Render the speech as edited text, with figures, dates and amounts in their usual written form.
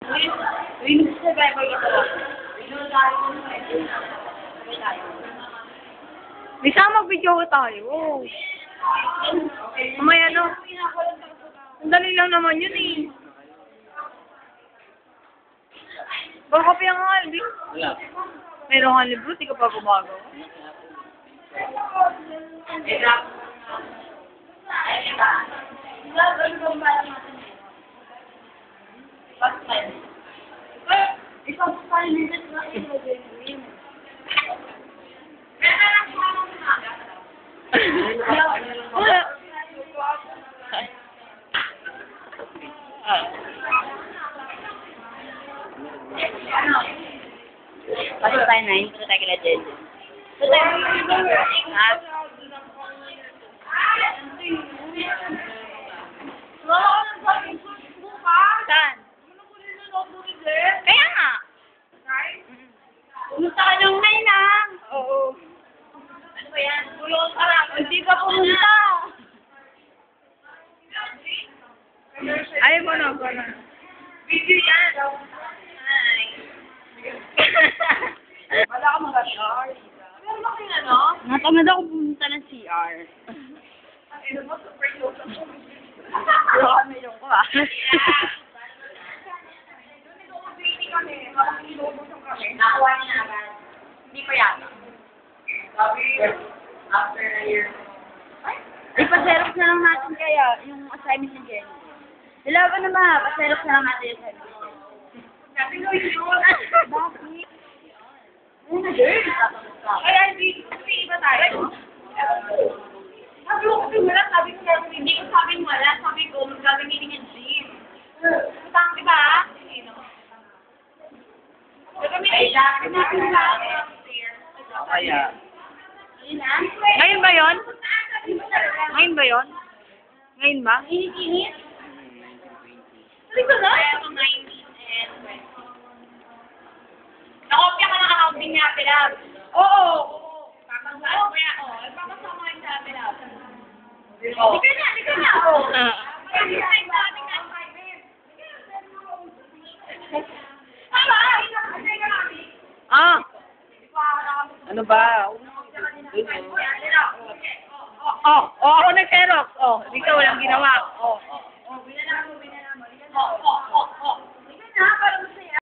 Remix sa Bible ito. Bisa mag-video tayo. Mamaya no. Ang dali lang naman yun eh. Baka pa yung haldi. Wala. Meron nga libro, di ka pa gumagawa. Pasok tayo na, hindi tayo kila Jen. Pasok tayo. Ha? Saan? Kaya nga. Pumunta ka nung ngayon lang. Oo. Ano ba yan? Tulong ka lang. Hindi ka pumunta. Ayaw mo na, gano'n. Video yan. Hi. Wala ka mag-CR. Meron ba kayong ano? Natamad ako pumunta ng CR. Pero kami yung ko ah. Nakuha niya na agad. Hindi pa yata. After a year. Ipa-xerox na lang natin kaya yung assignment ni Jenny. Ilaban na ba? Pa-xerox na lang natin yung assignment ni Jenny. Sabi ko yun. Bakit? Ano na girl? Kaya hindi iba tayo. Sabi ko kasi wala. Sabi ko hindi ko sabing wala. Sabi ko gagamitin yung gym. Utang diba? Gagamitin natin ba? Kaya. Ngayon ba yun? Ngayon ba yun? Ngayon ba? Init-init? Sabi ko na? Kaya ako 19 and 20. Nakopya ka ng accounting niya, Pilab. Oo. Papasama ko yan. Oo, papasama ko sa Pilab. Di ka na. Oo. Tama! Ah! Ano ba? Ako nag-xerox. Hindi ka walang ginawa. Binala mo. Hindi ka na, parang